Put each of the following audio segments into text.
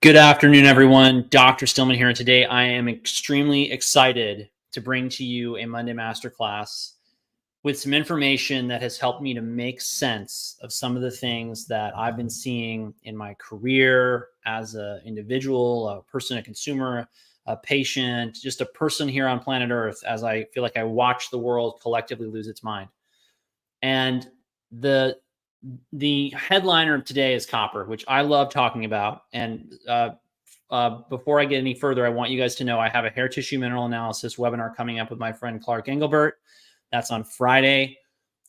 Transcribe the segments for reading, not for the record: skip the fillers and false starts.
Good afternoon, everyone. Dr. Stillman here, and today I am extremely excited to bring to you a Monday Masterclass with some information that has helped me to make sense of some of the things that I've been seeing in my career as an individual, a person, a consumer, a patient, just a person here on planet Earth, as I feel like I watch the world collectively lose its mind. And the headliner of today is copper, which I love talking about. And before I get any further, I want you guys to know I have a hair tissue mineral analysis webinar coming up with my friend Clark Engelbert. That's on Friday.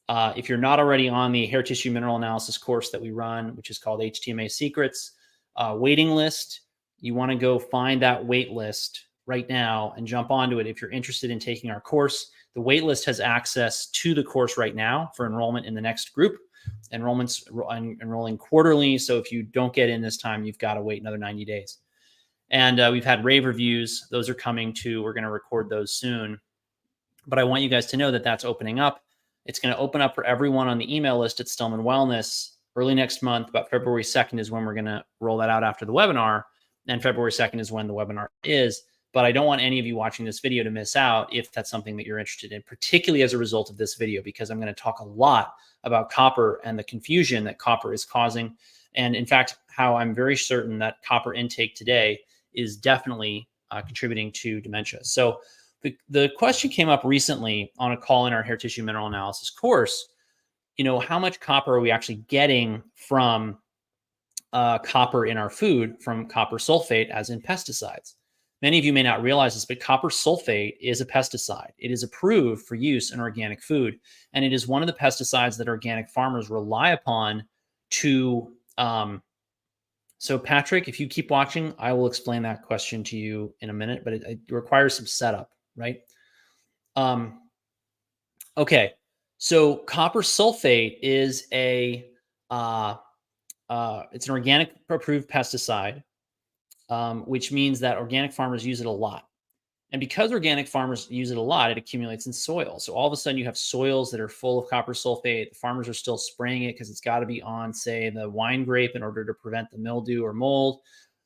If you're not already on the hair tissue mineral analysis course that we run, which is called HTMA Secrets, waiting list, you want to go find that wait list right now and jump onto it if you're interested in taking our course. The wait list has access to the course right now for enrollment in the next group. Enrollment's enrolling quarterly, so if you don't get in this time, you've got to wait another 90 days. And we've had rave reviews. Those are coming too. We're going to record those soon. But I want you guys to know that that's opening up. It's going to open up for everyone on the email list at Stillman Wellness early next month. About February 2nd is when we're going to roll that out after the webinar. And February 2nd is when the webinar is. But I don't want any of you watching this video to miss out if that's something that you're interested in, particularly as a result of this video, because I'm going to talk a lot about copper and the confusion that copper is causing. And in fact, how I'm very certain that copper intake today is definitely contributing to dementia. So the question came up recently on a call in our hair tissue mineral analysis course. You know, how much copper are we actually getting from copper in our food, from copper sulfate, as in pesticides? Many of you may not realize this, but copper sulfate is a pesticide. It is approved for use in organic food, and it is one of the pesticides that organic farmers rely upon to. So Patrick, if you keep watching, I will explain that question to you in a minute, but it requires some setup, right? Okay, so copper sulfate is it's an organic approved pesticide. Which means that organic farmers use it a lot. And because organic farmers use it a lot, it accumulates in soil. So all of a sudden you have soils that are full of copper sulfate. The farmers are still spraying it because it's got to be on, say, the wine grape in order to prevent the mildew or mold.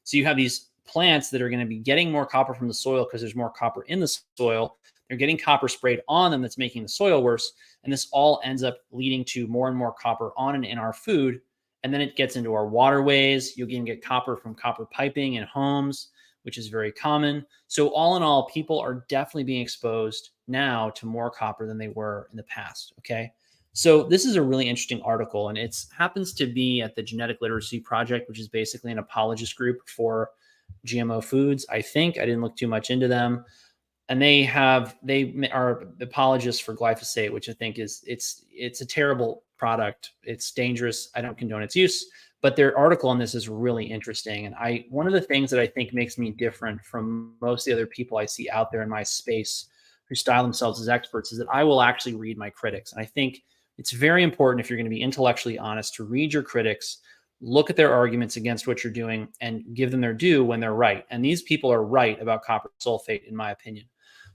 So you have these plants that are going to be getting more copper from the soil because there's more copper in the soil. They're getting copper sprayed on them that's making the soil worse. And this all ends up leading to more and more copper on and in our food. And then it gets into our waterways. You can get copper from copper piping in homes, which is very common. So all in all, people are definitely being exposed now to more copper than they were in the past, okay? So this is a really interesting article, and it happens to be at the Genetic Literacy Project, which is basically an apologist group for GMO foods. I didn't look too much into them. And they are apologists for glyphosate, which I think is, it's a terrible product. It's dangerous. I don't condone its use, but their article on this is really interesting. And one of the things that I think makes me different from most of the other people I see out there in my space who style themselves as experts is that I will actually read my critics. And I think it's very important, if you're going to be intellectually honest, to read your critics, look at their arguments against what you're doing, and give them their due when they're right. And these people are right about copper sulfate, in my opinion.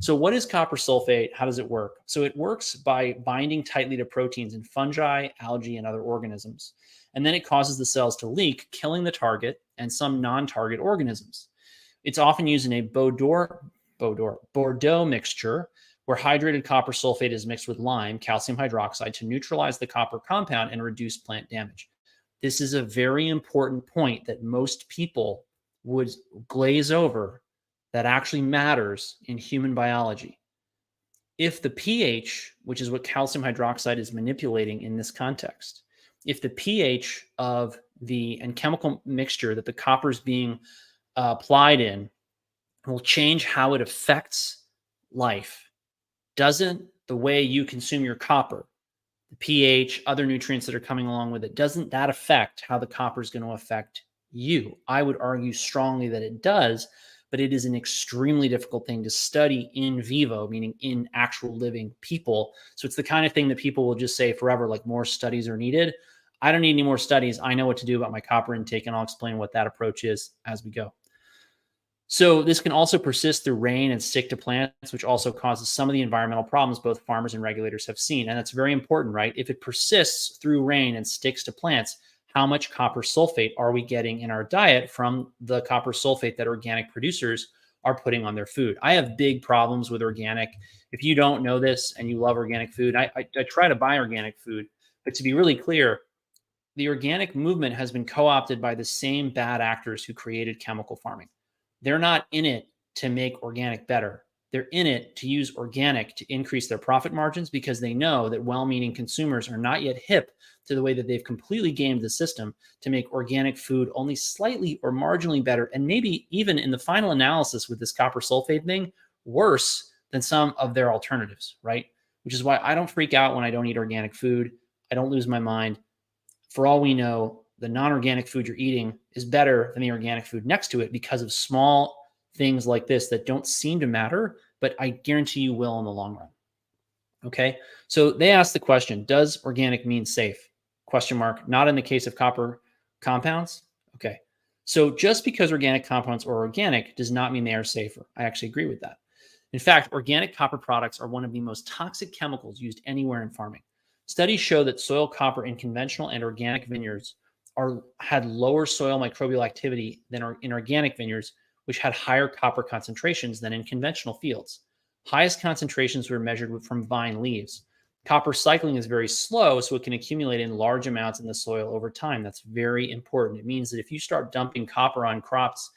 So what is copper sulfate? How does it work? So it works by binding tightly to proteins in fungi, algae, and other organisms. And then it causes the cells to leak, killing the target and some non-target organisms. It's often used in a Bordeaux mixture, where hydrated copper sulfate is mixed with lime, calcium hydroxide, to neutralize the copper compound and reduce plant damage. This is a very important point that most people would glaze over, that actually matters in human biology. If the pH, which is what calcium hydroxide is manipulating in this context, if the pH of the chemical mixture that the copper is being applied in will change how it affects life, doesn't the way you consume your copper, the pH, other nutrients that are coming along with it, doesn't that affect how the copper is going to affect you? I would argue strongly that it does, but it is an extremely difficult thing to study in vivo, meaning in actual living people. So it's the kind of thing that people will just say forever, like more studies are needed. I don't need any more studies. I know what to do about my copper intake, and I'll explain what that approach is as we go. So this can also persist through rain and stick to plants, which also causes some of the environmental problems both farmers and regulators have seen. And that's very important, right? If it persists through rain and sticks to plants, how much copper sulfate are we getting in our diet from the copper sulfate that organic producers are putting on their food. I have big problems with organic. If you don't know this and you love organic food, I try to buy organic food, but to be really clear, the organic movement has been co-opted by the same bad actors who created chemical farming. They're not in it to make organic better. They're in it to use organic to increase their profit margins because they know that well-meaning consumers are not yet hip to the way that they've completely gamed the system to make organic food only slightly or marginally better, and maybe even in the final analysis with this copper sulfate thing, worse than some of their alternatives, right? Which is why I don't freak out when I don't eat organic food. I don't lose my mind. For all we know, the non-organic food you're eating is better than the organic food next to it because of small things like this that don't seem to matter, but I guarantee you will in the long run. Okay, so they asked the question, does organic mean safe? Question mark, not in the case of copper compounds. Okay, so just because organic compounds are organic does not mean they are safer. I actually agree with that. In fact, organic copper products are one of the most toxic chemicals used anywhere in farming. Studies show that soil copper in conventional and organic vineyards had lower soil microbial activity than in organic vineyards, which had higher copper concentrations than in conventional fields. Highest concentrations were measured from vine leaves. Copper cycling is very slow, so it can accumulate in large amounts in the soil over time. That's very important. It means that if you start dumping copper on crops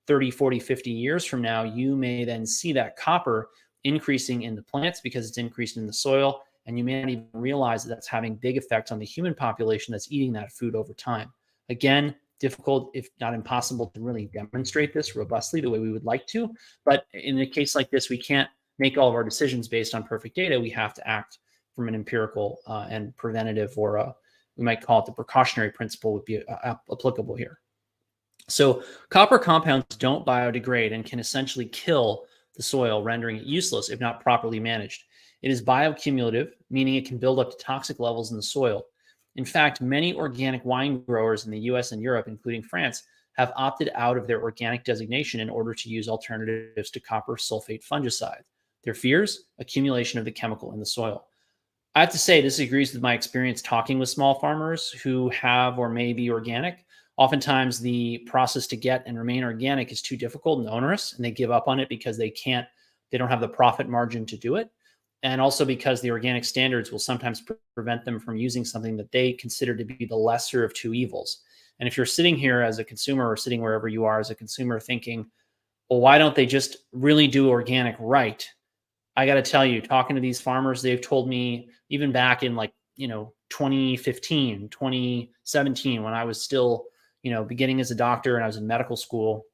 30, 40, 50 years from now, you may then see that copper increasing in the plants because it's increased in the soil, and you may not even realize that that's having big effects on the human population that's eating that food over time. Again, difficult, if not impossible, to really demonstrate this robustly the way we would like to. But in a case like this, we can't make all of our decisions based on perfect data. We have to act from an empirical and preventative, or we might call it the precautionary principle would be applicable here. So copper compounds don't biodegrade and can essentially kill the soil, rendering it useless if not properly managed. It is bioaccumulative, meaning it can build up to toxic levels in the soil. In fact, many organic wine growers in the US and Europe, including France, have opted out of their organic designation in order to use alternatives to copper sulfate fungicide. Their fears? Accumulation of the chemical in the soil. I have to say, this agrees with my experience talking with small farmers who have or may be organic. Oftentimes, the process to get and remain organic is too difficult and onerous, and they give up on it because they don't have the profit margin to do it. And also because the organic standards will sometimes prevent them from using something that they consider to be the lesser of two evils. And if you're sitting here as a consumer or sitting wherever you are as a consumer thinking, well, why don't they just really do organic right? I got to tell you, talking to these farmers, they've told me even back in 2015, 2017, when I was still, beginning as a doctor and I was in medical school,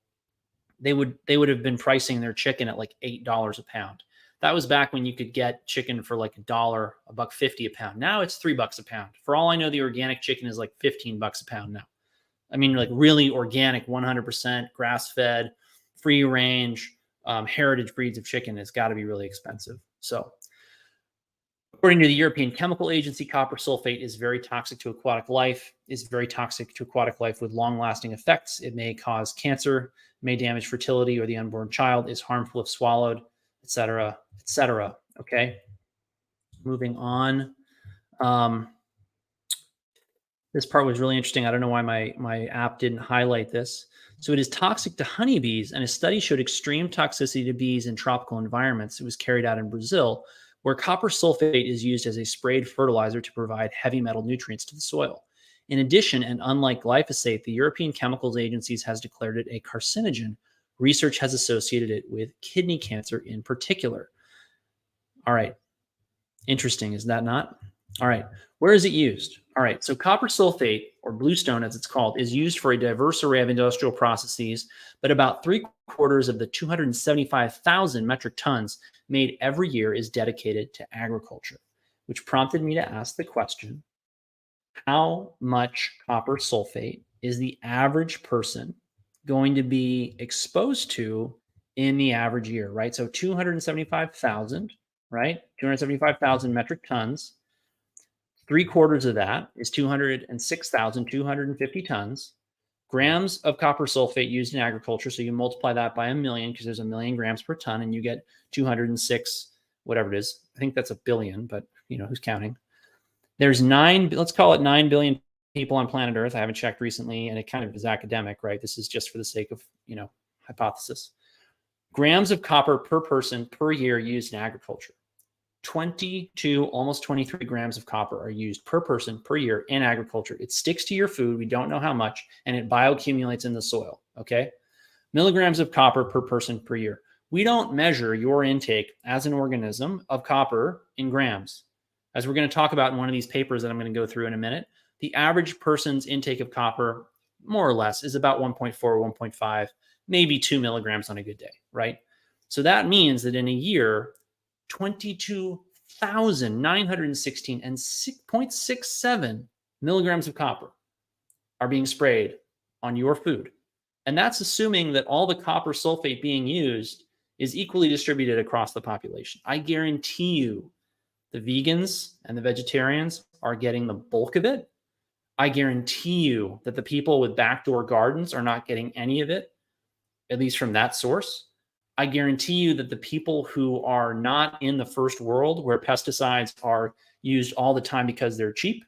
they would have been pricing their chicken at like $8 a pound. That was back when you could get chicken for like $1, $1.50 a pound. Now it's $3 a pound. For all I know, the organic chicken is like $15 a pound now. I mean, like really organic, 100% grass-fed, free range, heritage breeds of chicken has got to be really expensive. So according to the European Chemical Agency, copper sulfate is very toxic to aquatic life, with long-lasting effects. It may cause cancer, may damage fertility or the unborn child, is harmful if swallowed, etc., etc. Okay, moving on. This part was really interesting. I don't know why my app didn't highlight this. So it is toxic to honeybees, and a study showed extreme toxicity to bees in tropical environments. It was carried out in Brazil, where copper sulfate is used as a sprayed fertilizer to provide heavy metal nutrients to the soil. In addition, and unlike glyphosate, the European Chemicals Agency has declared it a carcinogen. Research has associated it with kidney cancer in particular. All right. Interesting, is that not? All right. Where is it used? All right. So copper sulfate, or bluestone as it's called, is used for a diverse array of industrial processes, but about 3/4 of the 275,000 metric tons made every year is dedicated to agriculture, which prompted me to ask the question, how much copper sulfate is the average person going to be exposed to in the average year, right? So 275,000, right? 275,000 metric tons. 3/4 of that is 206,250 tons. Grams of copper sulfate used in agriculture. So you multiply that by 1,000,000 because there's 1,000,000 grams per ton, and you get 206, whatever it is. I think that's a billion, but who's counting? There's let's call it 9 billion people on planet Earth. I haven't checked recently, and it kind of is academic, right? This is just for the sake of, hypothesis. Grams of copper per person per year used in agriculture. 22, almost 23 grams of copper are used per person per year in agriculture. It sticks to your food. We don't know how much, and it bioaccumulates in the soil. Okay. Milligrams of copper per person per year. We don't measure your intake as an organism of copper in grams. As we're going to talk about in one of these papers that I'm going to go through in a minute, the average person's intake of copper, more or less, is about 1.4, 1.5, maybe 2 milligrams on a good day, right? So that means that in a year, 22,916 and 6.67 milligrams of copper are being sprayed on your food. And that's assuming that all the copper sulfate being used is equally distributed across the population. I guarantee you the vegans and the vegetarians are getting the bulk of it. I guarantee you that the people with backdoor gardens are not getting any of it, at least from that source. I guarantee you that the people who are not in the first world where pesticides are used all the time because they're cheap,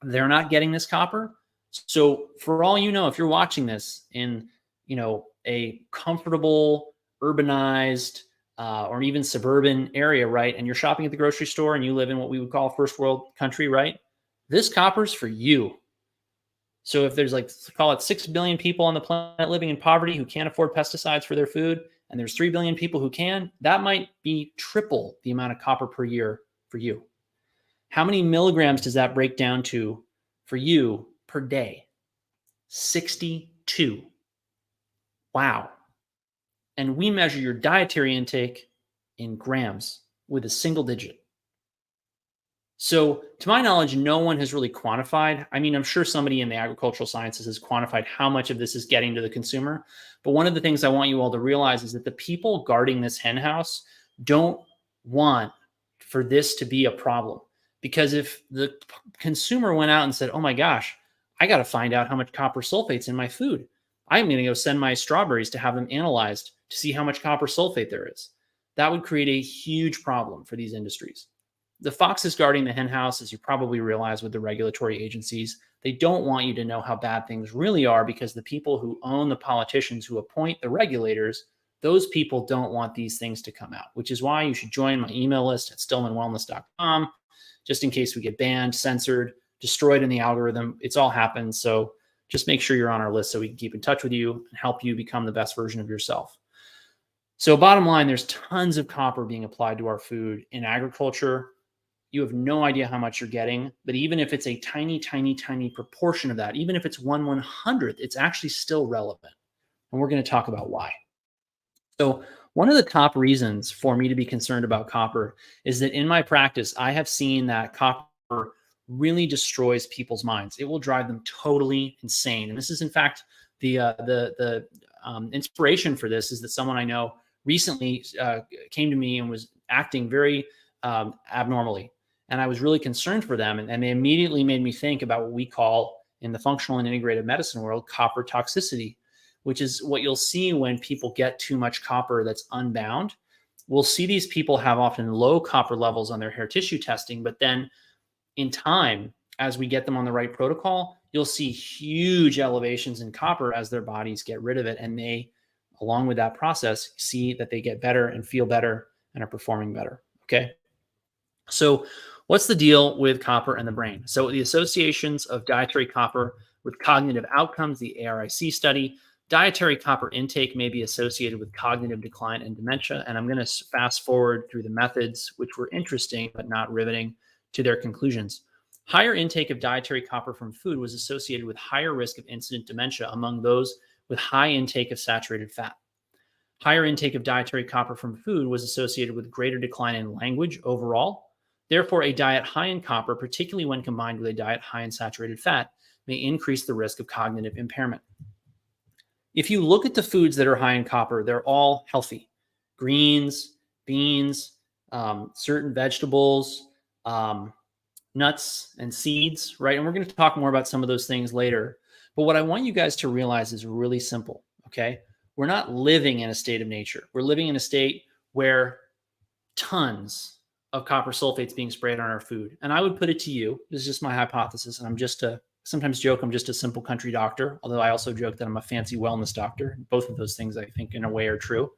they're not getting this copper. So for all you know, if you're watching this in, a comfortable, urbanized, or even suburban area, right? And you're shopping at the grocery store and you live in what we would call first world country, right? This copper's for you. So if there's call it 6 billion people on the planet living in poverty who can't afford pesticides for their food, and there's 3 billion people who can, that might be triple the amount of copper per year for you. How many milligrams does that break down to for you per day? 62. Wow. And we measure your dietary intake in grams with a single digit. So to my knowledge, no one has really quantified. I mean, I'm sure somebody in the agricultural sciences has quantified how much of this is getting to the consumer. But one of the things I want you all to realize is that the people guarding this hen house don't want for this to be a problem. Because if the consumer went out and said, oh my gosh, I got to find out how much copper sulfate's in my food. I'm going to go send my strawberries to have them analyzed to see how much copper sulfate there is. That would create a huge problem for these industries. The foxes guarding the hen house, as you probably realize with the regulatory agencies, they don't want you to know how bad things really are because the people who own the politicians who appoint the regulators, those people don't want these things to come out, which is why you should join my email list at stillmanwellness.com, just in case we get banned, censored, destroyed in the algorithm. It's all happened. So just make sure you're on our list so we can keep in touch with you and help you become the best version of yourself. So bottom line, there's tons of copper being applied to our food in agriculture. You have no idea how much you're getting, but even if it's a tiny, tiny, tiny proportion of that, even if it's 1/100th, it's actually still relevant. And we're going to talk about why. So one of the top reasons for me to be concerned about copper is that in my practice, I have seen that copper really destroys people's minds. It will drive them totally insane. And this is, in fact, the inspiration for this is that someone I know recently came to me and was acting very abnormally. And I was really concerned for them. And they immediately made me think about what we call in the functional and integrative medicine world, copper toxicity, which is what you'll see when people get too much copper that's unbound. We'll see these people have often low copper levels on their hair tissue testing, but then in time, as we get them on the right protocol, you'll see huge elevations in copper as their bodies get rid of it. And they, along with that process, see that they get better and feel better and are performing better. Okay. So what's the deal with copper and the brain? So the associations of dietary copper with cognitive outcomes, the ARIC study, dietary copper intake may be associated with cognitive decline and dementia. And I'm going to fast forward through the methods, which were interesting, but not riveting, to their conclusions. Higher intake of dietary copper from food was associated with higher risk of incident dementia among those with high intake of saturated fat. Higher intake of dietary copper from food was associated with greater decline in language overall. Therefore, a diet high in copper, particularly when combined with a diet high in saturated fat, may increase the risk of cognitive impairment. If you look at the foods that are high in copper, they're all healthy. Greens, beans, certain vegetables, nuts and seeds, right? And we're going to talk more about some of those things later. But what I want you guys to realize is really simple, okay? We're not living in a state of nature. We're living in a state where tons of copper sulfate's being sprayed on our food. And I would put it to you, this is just my hypothesis, and I'm just a sometimes joke I'm just a simple country doctor, although I also joke that I'm a fancy wellness doctor. Both of those things, I think, in a way are true.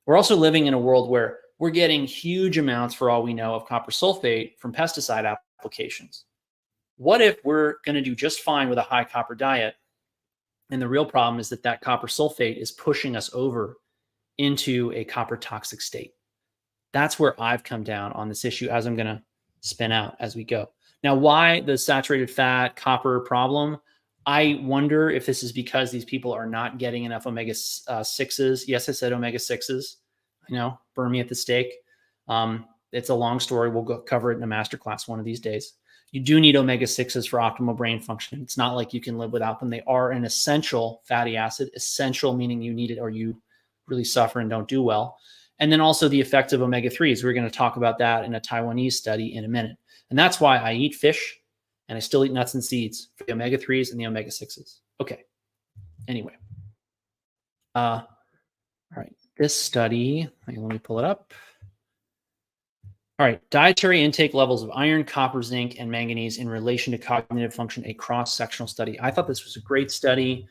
We're also living in a world where we're getting huge amounts, for all we know, of copper sulfate from pesticide applications. What if we're going to do just fine with a high copper diet? And the real problem is that that copper sulfate is pushing us over into a copper toxic state. That's where I've come down on this issue, as I'm going to spin out as we go. Now, why the saturated fat copper problem? I wonder if this is because these people are not getting enough omega 6s. Yes, I said omega 6s. I know, burn me at the stake. It's a long story. We'll cover it in a masterclass one of these days. You do need omega 6s for optimal brain function. It's not like you can live without them. They are an essential fatty acid. Essential meaning you need it or you really suffer and don't do well. And then also the effects of omega 3s. We're going to talk about that in a Taiwanese study in a minute. And that's why I eat fish and I still eat nuts and seeds for the omega 3s and the omega 6s. Okay. Anyway. All right. This study, let me pull it up. All right. Dietary intake levels of iron, copper, zinc, and manganese in relation to cognitive function, a cross-sectional study. I thought this was a great study.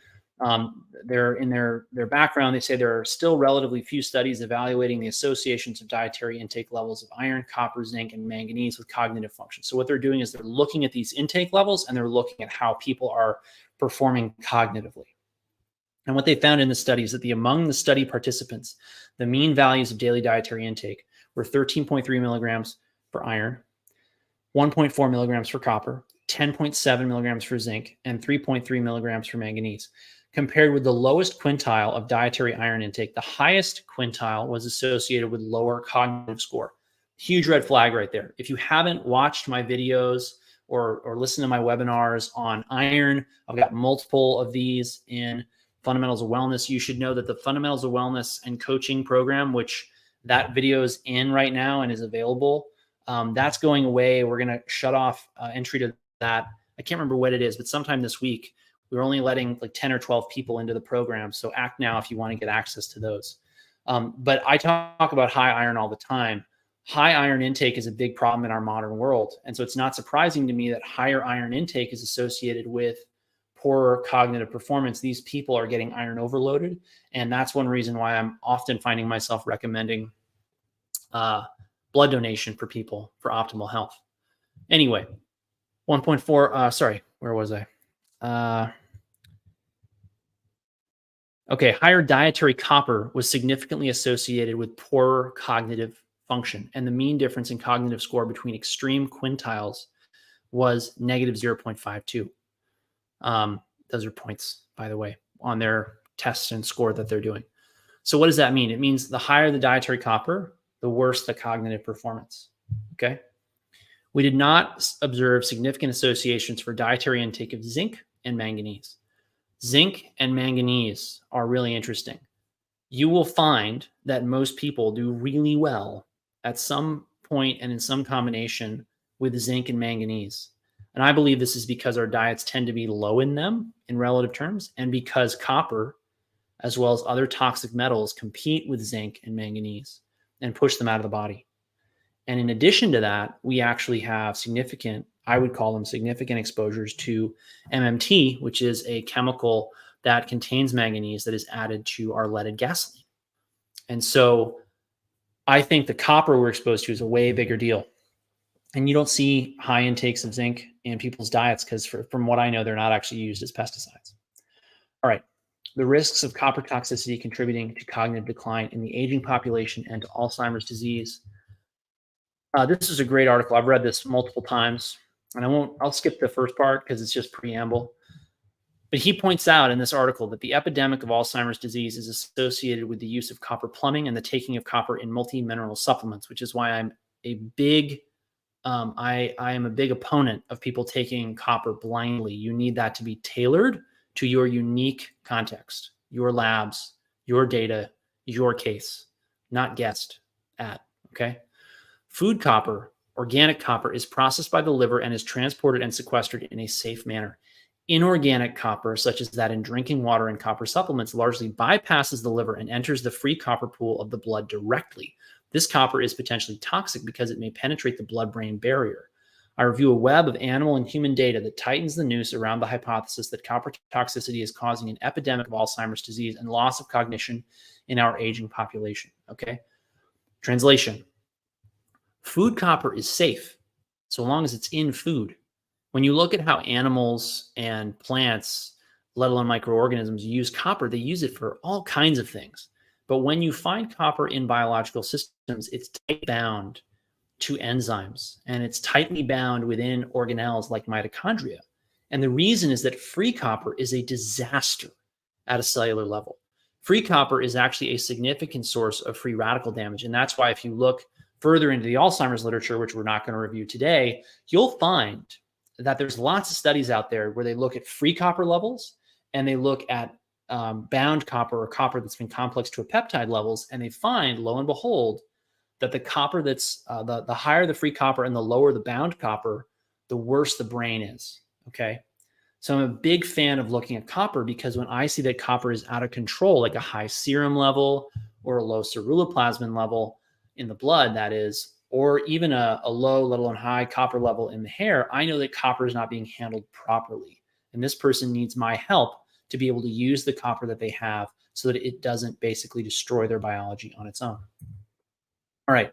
They're in their background, they say there are still relatively few studies evaluating the associations of dietary intake levels of iron, copper, zinc, and manganese with cognitive function. So what they're doing is they're looking at these intake levels and they're looking at how people are performing cognitively. And what they found in the study is that among the study participants, the mean values of daily dietary intake were 13.3 milligrams for iron, 1.4 milligrams for copper, 10.7 milligrams for zinc, and 3.3 milligrams for manganese. Compared with the lowest quintile of dietary iron intake, the highest quintile was associated with lower cognitive score. Huge red flag right there. If you haven't watched my videos or listened to my webinars on iron, I've got multiple of these in Fundamentals of Wellness. You should know that the Fundamentals of Wellness and Coaching program, which that video is in right now and is available, that's going away. We're going to shut off entry to that. I can't remember what it is, but sometime this week, we're only letting like 10 or 12 people into the program. So act now if you want to get access to those. But I talk about high iron all the time. High iron intake is a big problem in our modern world. And so it's not surprising to me that higher iron intake is associated with poorer cognitive performance. These people are getting iron overloaded. And that's one reason why I'm often finding myself recommending blood donation for people for optimal health. Anyway, 1.4, sorry, where was I? Okay, higher dietary copper was significantly associated with poorer cognitive function. And the mean difference in cognitive score between extreme quintiles was negative 0.52. Those are points, by the way, on their tests and score that they're doing. So what does that mean? It means the higher the dietary copper, the worse the cognitive performance. Okay. We did not observe significant associations for dietary intake of zinc and manganese. Zinc and manganese are really interesting. You will find that most people do really well at some point and in some combination with zinc and manganese. And I believe this is because our diets tend to be low in them in relative terms, and because copper, as well as other toxic metals, compete with zinc and manganese and push them out of the body. And in addition to that, we actually have significant, I would call them significant exposures to MMT, which is a chemical that contains manganese that is added to our leaded gasoline. And so I think the copper we're exposed to is a way bigger deal. And you don't see high intakes of zinc in people's diets because from what I know, they're not actually used as pesticides. All right. The risks of copper toxicity contributing to cognitive decline in the aging population and to Alzheimer's disease. This is a great article. I've read this multiple times, and I'll skip the first part because it's just preamble. But he points out in this article that the epidemic of Alzheimer's disease is associated with the use of copper plumbing and the taking of copper in multi-mineral supplements, which is why I'm a big I am a big opponent of people taking copper blindly. You need that to be tailored to your unique context, your labs, your data, your case, not guessed at, okay? Food copper, organic copper, is processed by the liver and is transported and sequestered in a safe manner. Inorganic copper, such as that in drinking water and copper supplements, largely bypasses the liver and enters the free copper pool of the blood directly. This copper is potentially toxic because it may penetrate the blood-brain barrier. I review a web of animal and human data that tightens the noose around the hypothesis that copper toxicity is causing an epidemic of Alzheimer's disease and loss of cognition in our aging population. Okay. Translation. Food copper is safe so long as it's in food. When you look at how animals and plants, let alone microorganisms, use copper, they use it for all kinds of things. But when you find copper in biological systems, it's tightly bound to enzymes, and it's tightly bound within organelles like mitochondria. And the reason is that free copper is a disaster at a cellular level. Free copper is actually a significant source of free radical damage. And that's why if you look further into the Alzheimer's literature, which we're not going to review today, you'll find that there's lots of studies out there where they look at free copper levels and they look at bound copper or copper that's been complex to a peptide levels, and they find, lo and behold, that the copper that's the higher the free copper and the lower the bound copper, the worse the brain is. Okay. So I'm a big fan of looking at copper because when I see that copper is out of control, like a high serum level or a low ceruloplasmin level in the blood, that is, or even a low, let alone high copper level in the hair, I know that copper is not being handled properly. And this person needs my help to be able to use the copper that they have so that it doesn't basically destroy their biology on its own. All right.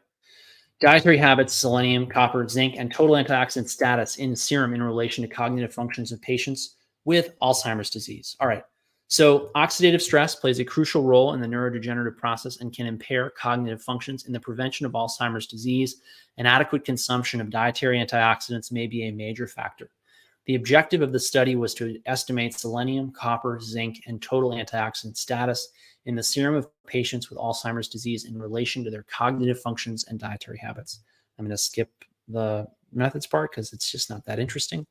Dietary habits, selenium, copper, zinc, and total antioxidant status in serum in relation to cognitive functions of patients with Alzheimer's disease. All right. So oxidative stress plays a crucial role in the neurodegenerative process and can impair cognitive functions. In the prevention of Alzheimer's disease, an adequate consumption of dietary antioxidants may be a major factor. The objective of the study was to estimate selenium, copper, zinc, and total antioxidant status in the serum of patients with Alzheimer's disease in relation to their cognitive functions and dietary habits. I'm going to skip the methods part because it's just not that interesting.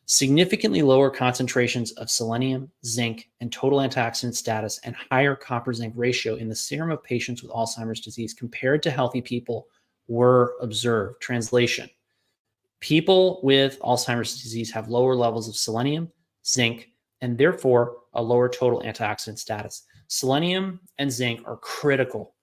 Significantly lower concentrations of selenium, zinc, and total antioxidant status and higher copper-zinc ratio in the serum of patients with Alzheimer's disease compared to healthy people were observed. Translation. People with Alzheimer's disease have lower levels of selenium, zinc, and therefore a lower total antioxidant status. Selenium and zinc are critical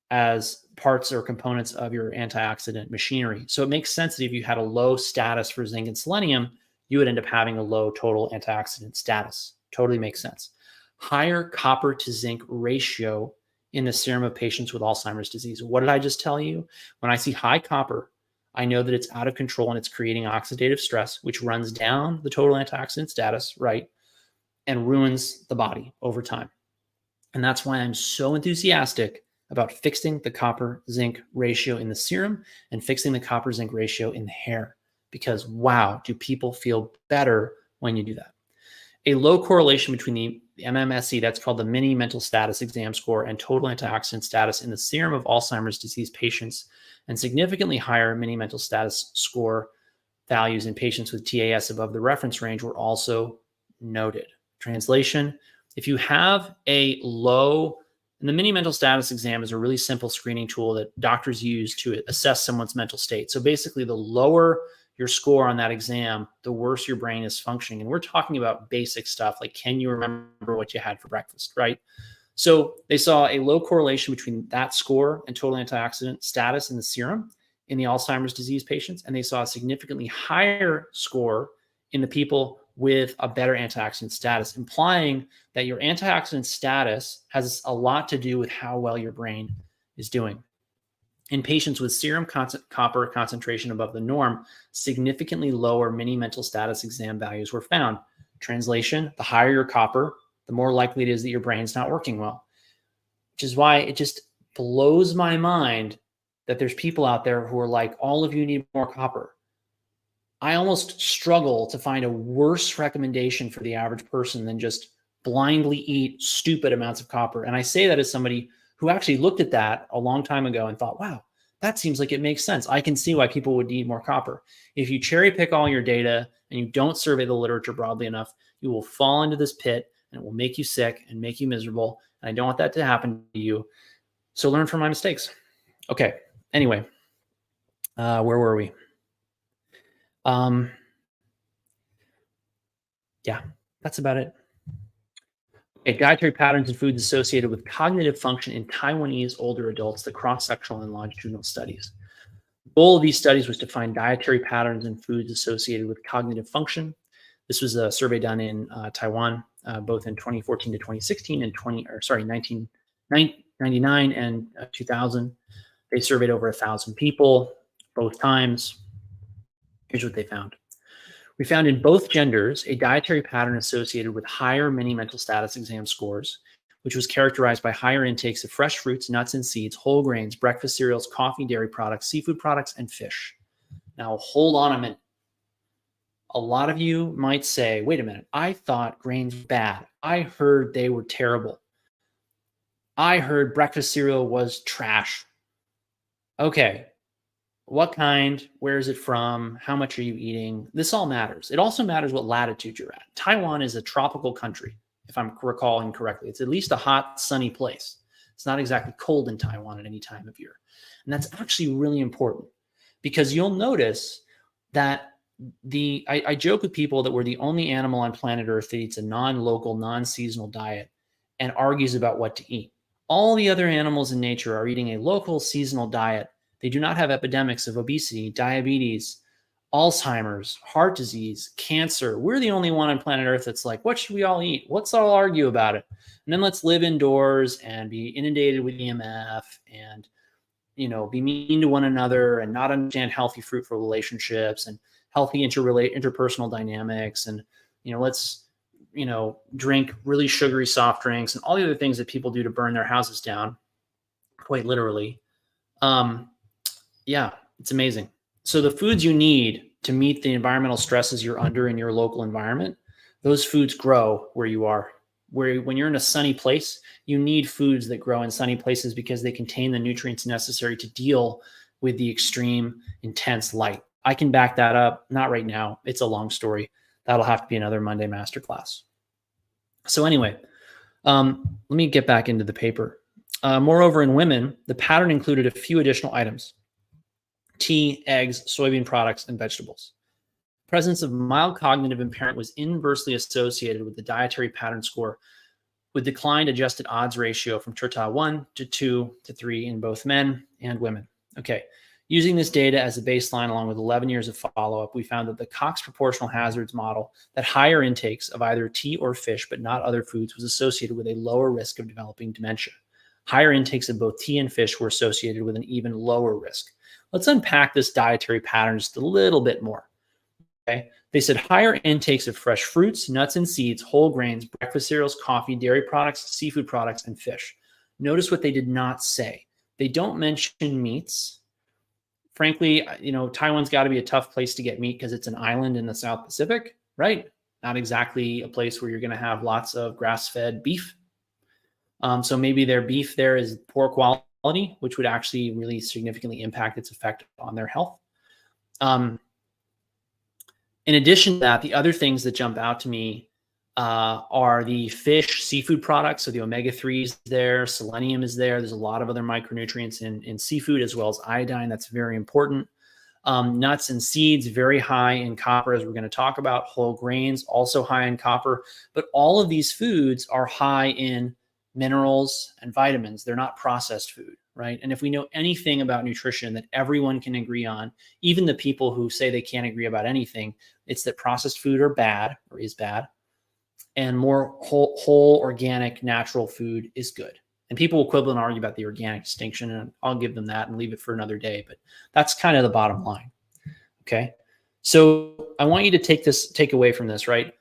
as parts or components of your antioxidant machinery. So it makes sense that if you had a low status for zinc and selenium, you would end up having a low total antioxidant status. Totally makes sense. Higher copper to zinc ratio in the serum of patients with Alzheimer's disease. What did I just tell you? When I see high copper, I know that it's out of control and it's creating oxidative stress, which runs down the total antioxidant status, right? And ruins the body over time. And that's why I'm so enthusiastic about fixing the copper zinc ratio in the serum and fixing the copper zinc ratio in the hair. Because wow, do people feel better when you do that. A low correlation between the MMSE, that's called the mini mental status exam score, and total antioxidant status in the serum of Alzheimer's disease patients, and significantly higher mini mental status score values in patients with TAS above the reference range were also noted. Translation, if you have a low, and the mini mental status exam is a really simple screening tool that doctors use to assess someone's mental state. So basically, the lower your score on that exam, the worse your brain is functioning. And we're talking about basic stuff like, can you remember what you had for breakfast, right? So they saw a low correlation between that score and total antioxidant status in the serum in the Alzheimer's disease patients. And they saw a significantly higher score in the people with a better antioxidant status, implying that your antioxidant status has a lot to do with how well your brain is doing. In patients with serum copper concentration above the norm, significantly lower mini mental status exam values were found. Translation, the higher your copper, the more likely it is that your brain's not working well, which is why it just blows my mind that there's people out there who are like, all of you need more copper. I almost struggle to find a worse recommendation for the average person than just blindly eat stupid amounts of copper. And I say that as somebody who actually looked at that a long time ago and thought, wow, that seems like it makes sense. I can see why people would need more copper. If you cherry pick all your data and you don't survey the literature broadly enough, you will fall into this pit and it will make you sick and make you miserable. And I don't want that to happen to you. So learn from my mistakes. Okay. Anyway, where were we? Yeah, that's about it. Okay, dietary patterns and foods associated with cognitive function in Taiwanese older adults, the cross-sectional and longitudinal studies. goal of these studies was to find dietary patterns in foods associated with cognitive function. This was a survey done in Taiwan, both in 2014 to 2016 and 1999 and 2000. They surveyed over 1,000 people both times. Here's what they found. We found in both genders a dietary pattern associated with higher mini mental status exam scores, which was characterized by higher intakes of fresh fruits, nuts and seeds, whole grains, breakfast cereals, coffee, dairy products, seafood products, and fish. Now, hold on a minute. A lot of you might say, wait a minute, I thought grains were bad. I heard they were terrible. I heard breakfast cereal was trash. Okay, what kind? Where is it from? How much are you eating? This all matters. It also matters what latitude you're at. Taiwan is a tropical country, if I'm recalling correctly. It's at least a hot, sunny place. It's not exactly cold in Taiwan at any time of year. And that's actually really important because you'll notice that I joke with people that we're the only animal on planet Earth that eats a non-local, non-seasonal diet and argues about what to eat. All the other animals in nature are eating a local, seasonal diet. They do not have epidemics of obesity, diabetes, Alzheimer's, heart disease, cancer. We're the only one on planet Earth that's like, what should we all eat? Let's all argue about it. And then let's live indoors and be inundated with EMF and, be mean to one another and not understand healthy, fruitful relationships and healthy interpersonal dynamics. And, let's, drink really sugary soft drinks and all the other things that people do to burn their houses down, quite literally. Yeah, it's amazing. So the foods you need to meet the environmental stresses you're under in your local environment, those foods grow where you are. When you're in a sunny place, you need foods that grow in sunny places because they contain the nutrients necessary to deal with the extreme, intense light. I can back that up. Not right now. It's a long story. That'll have to be another Monday masterclass. So anyway, let me get back into the paper. Moreover, in women, the pattern included a few additional items: tea, eggs, soybean products, and vegetables. Presence of mild cognitive impairment was inversely associated with the dietary pattern score, with declined adjusted odds ratio from tertile 1 to 2 to 3 in both men and women. Okay, using this data as a baseline along with 11 years of follow-up, we found that the Cox proportional hazards model that higher intakes of either tea or fish, but not other foods, was associated with a lower risk of developing dementia. Higher intakes of both tea and fish were associated with an even lower risk. Let's unpack this dietary pattern just a little bit more. Okay. They said higher intakes of fresh fruits, nuts and seeds, whole grains, breakfast cereals, coffee, dairy products, seafood products, and fish. Notice what they did not say. They don't mention meats. Frankly, Taiwan's got to be a tough place to get meat because it's an island in the South Pacific, right? Not exactly a place where you're going to have lots of grass-fed beef. So maybe their beef there is poor quality, which would actually really significantly impact its effect on their health. In addition to that, the other things that jump out to me are the fish, seafood products. So the omega-3s there, selenium is there. There's a lot of other micronutrients in seafood as well as iodine. That's very important. Nuts and seeds, very high in copper, as we're going to talk about. Whole grains, also high in copper. But all of these foods are high in minerals and vitamins. They're not processed food, right? And if we know anything about nutrition that everyone can agree on, even the people who say they can't agree about anything, it's that processed food are bad or is bad, and more whole organic, natural food is good. And people will quibble and argue about the organic distinction, and I'll give them that and leave it for another day. But that's kind of the bottom line. Okay. So I want you to take away from this, right?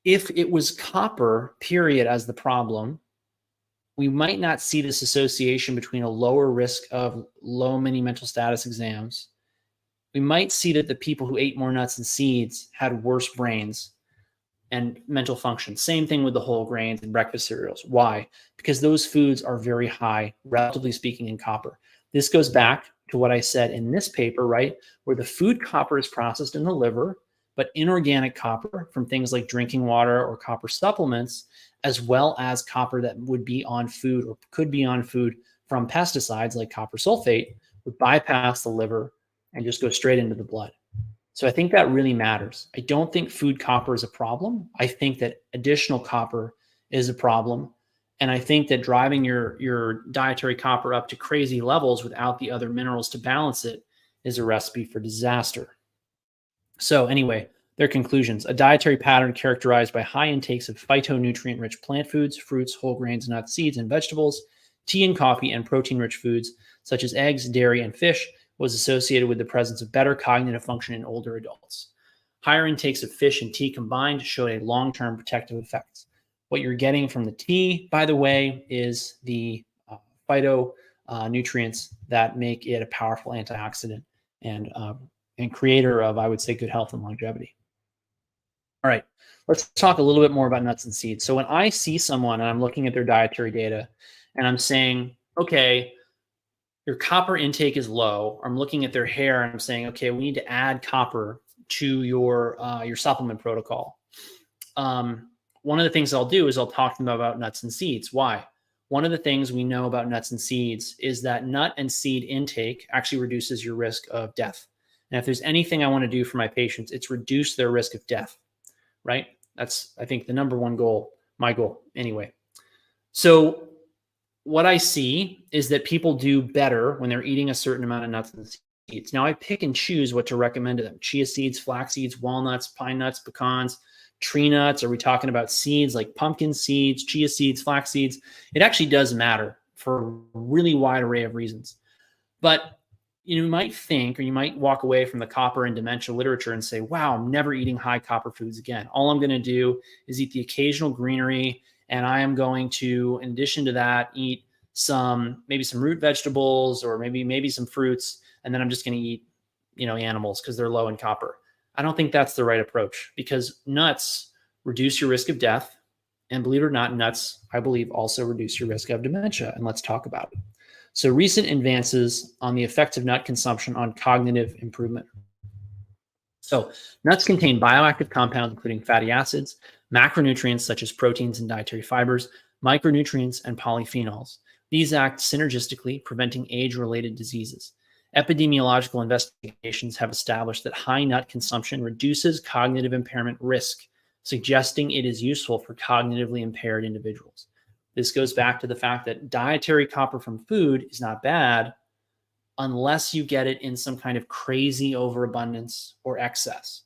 If it was copper, period, as the problem, we might not see this association between a lower risk of low mini mental status exams. We might see that the people who ate more nuts and seeds had worse brains and mental function. Same thing with the whole grains and breakfast cereals. Why? Because those foods are very high, relatively speaking, in copper. This goes back to what I said in this paper, right? Where the food copper is processed in the liver, but inorganic copper from things like drinking water or copper supplements, as well as copper that would be on food or could be on food from pesticides like copper sulfate, would bypass the liver and just go straight into the blood. So I think that really matters. I don't think food copper is a problem. I think that additional copper is a problem. And I think that driving your dietary copper up to crazy levels without the other minerals to balance it is a recipe for disaster. So anyway, their conclusions: a dietary pattern characterized by high intakes of phytonutrient-rich plant foods, fruits, whole grains, nuts, seeds, and vegetables, tea and coffee, and protein-rich foods such as eggs, dairy, and fish was associated with the presence of better cognitive function in older adults. Higher intakes of fish and tea combined showed a long-term protective effects. What you're getting from the tea, by the way, is the phytonutrients that make it a powerful antioxidant and creator of, I would say, good health and longevity. All right, let's talk a little bit more about nuts and seeds. So when I see someone and I'm looking at their dietary data and I'm saying, okay, your copper intake is low, or I'm looking at their hair and I'm saying, okay, we need to add copper to your supplement protocol. One of the things I'll do is I'll talk to them about nuts and seeds. Why? One of the things we know about nuts and seeds is that nut and seed intake actually reduces your risk of death. And if there's anything I want to do for my patients, it's reduce their risk of death, right? That's, I think, the number one goal, my goal anyway. So what I see is that people do better when they're eating a certain amount of nuts and seeds. Now I pick and choose what to recommend to them: chia seeds, flax seeds, walnuts, pine nuts, pecans, tree nuts. Are we talking about seeds like pumpkin seeds, chia seeds, flax seeds? It actually does matter for a really wide array of reasons. But you might think, or you might walk away from the copper and dementia literature and say, wow, I'm never eating high copper foods again. All I'm going to do is eat the occasional greenery, and I am going to, in addition to that, eat maybe some root vegetables, or maybe some fruits, and then I'm just going to eat, animals because they're low in copper. I don't think that's the right approach, because nuts reduce your risk of death. And believe it or not, nuts, I believe, also reduce your risk of dementia. And let's talk about it. So recent advances on the effects of nut consumption on cognitive improvement. So nuts contain bioactive compounds, including fatty acids, macronutrients such as proteins and dietary fibers, micronutrients, and polyphenols. These act synergistically, preventing age-related diseases. Epidemiological investigations have established that high nut consumption reduces cognitive impairment risk, suggesting it is useful for cognitively impaired individuals. This goes back to the fact that dietary copper from food is not bad unless you get it in some kind of crazy overabundance or excess,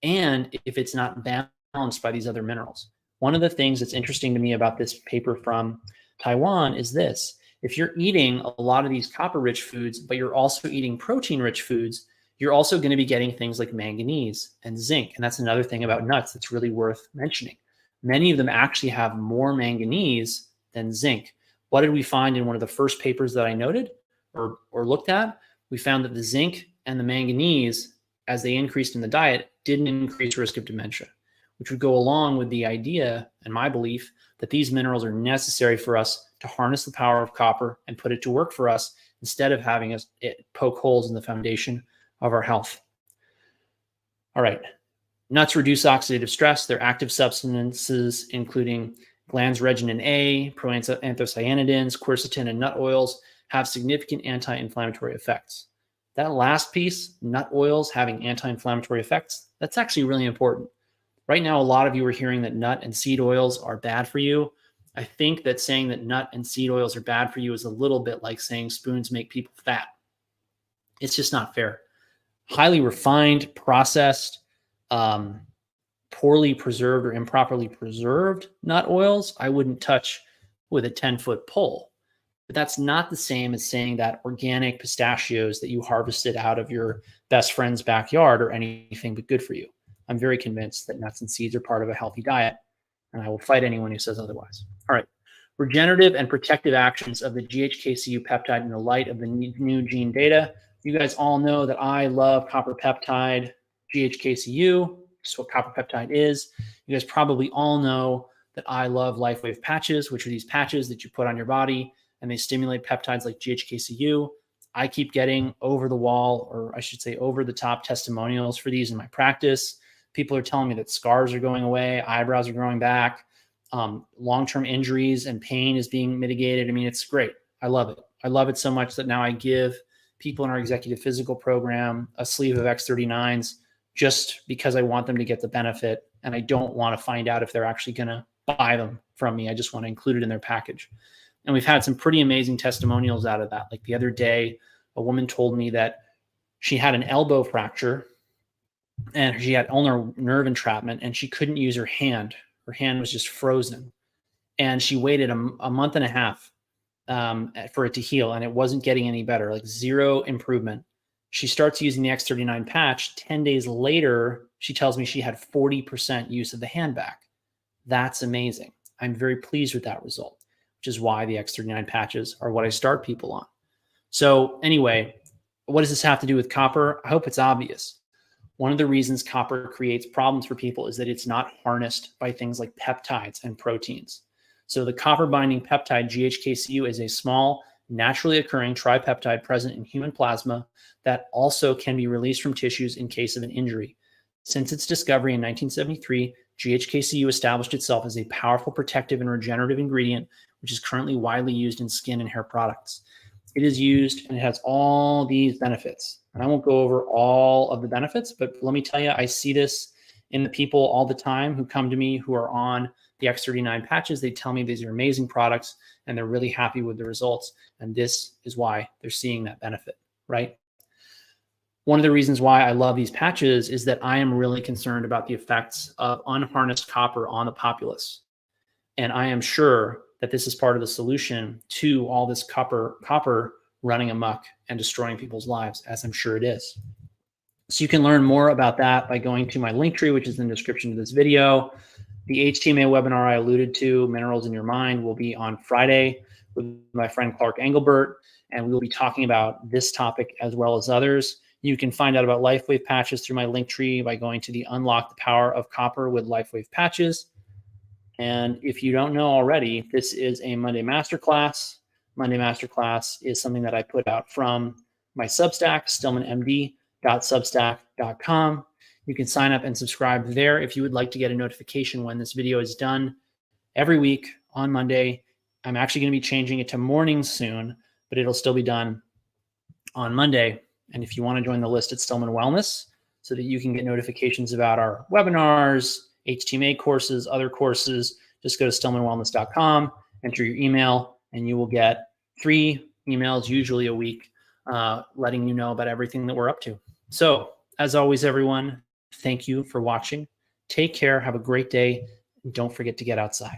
and if it's not balanced by these other minerals. One of the things that's interesting to me about this paper from Taiwan is this: if you're eating a lot of these copper-rich foods, but you're also eating protein-rich foods, you're also going to be getting things like manganese and zinc. And that's another thing about nuts that's really worth mentioning. Many of them actually have more manganese than zinc. What did we find in one of the first papers that I noted or looked at? We found that the zinc and the manganese, as they increased in the diet, didn't increase risk of dementia, which would go along with the idea and my belief that these minerals are necessary for us to harness the power of copper and put it to work for us, instead of having it poke holes in the foundation of our health. All right. Nuts reduce oxidative stress. Their active substances, including glanzreginin A, proanthocyanidins, quercetin, and nut oils, have significant anti-inflammatory effects. That last piece, nut oils having anti-inflammatory effects, that's actually really important. Right now, a lot of you are hearing that nut and seed oils are bad for you. I think that saying that nut and seed oils are bad for you is a little bit like saying spoons make people fat. It's just not fair. Highly refined, processed, poorly preserved or improperly preserved nut oils, I wouldn't touch with a 10-foot pole. But that's not the same as saying that organic pistachios that you harvested out of your best friend's backyard are anything but good for you. I'm very convinced that nuts and seeds are part of a healthy diet, and I will fight anyone who says otherwise. All right. Regenerative and protective actions of the GHKCU peptide in the light of the new gene data. You guys all know that I love copper peptide, GHKCU, just what copper peptide is. You guys probably all know that I love LifeWave patches, which are these patches that you put on your body, and they stimulate peptides like GHKCU. I keep getting over the wall, or I should say over the top testimonials for these in my practice. People are telling me that scars are going away, eyebrows are growing back, long-term injuries and pain is being mitigated. I mean, it's great. I love it. I love it so much that now I give people in our executive physical program a sleeve of X39s just because I want them to get the benefit, and I don't want to find out if they're actually going to buy them from me. I just want to include it in their package. And we've had some pretty amazing testimonials out of that. Like the other day, a woman told me that She had an elbow fracture and she had ulnar nerve entrapment, and she couldn't use her hand. Her hand was just frozen. And she waited a month and a half for it to heal, and it wasn't getting any better, like zero improvement. She starts using the X39 patch. 10 days later, she tells me she had 40% use of the hand back. That's amazing. I'm very pleased with that result, which is why the X39 patches are what I start people on. So anyway, what does this have to do with copper? I hope it's obvious. One of the reasons copper creates problems for people is that it's not harnessed by things like peptides and proteins. So the copper binding peptide GHKCU is a small, naturally occurring tripeptide present in human plasma that also can be released from tissues in case of an injury. Since its discovery in 1973, GHKCU established itself as a powerful protective and regenerative ingredient, which is currently widely used in skin and hair products. It is used and it has all these benefits. And I won't go over all of the benefits, but let me tell you, I see this in the people all the time who come to me who are on the X39 patches. They tell me these are amazing products and they're really happy with the results. And this is why they're seeing that benefit, right? One of the reasons why I love these patches is that I am really concerned about the effects of unharnessed copper on the populace. And I am sure that this is part of the solution to all this copper running amok and destroying people's lives, as I'm sure it is. So you can learn more about that by going to my link tree, which is in the description of this video. The HTMA webinar I alluded to, Minerals in Your Mind, will be on Friday with my friend Clark Engelbert, and we will be talking about this topic as well as others. You can find out about LifeWave patches through my link tree by going to the Unlock the Power of Copper with LifeWave patches. And if you don't know already, this is a Monday Masterclass. Monday Masterclass is something that I put out from my Substack, stillmanmd.substack.com. You can sign up and subscribe there if you would like to get a notification when this video is done every week on Monday. I'm actually going to be changing it to mornings soon, but it'll still be done on Monday. And if you want to join the list at Stillman Wellness so that you can get notifications about our webinars, HTMA courses, other courses, just go to stillmanwellness.com, enter your email, and you will get 3 emails, usually a week, letting you know about everything that we're up to. So as always, everyone, thank you for watching. Take care. Have a great day. And don't forget to get outside.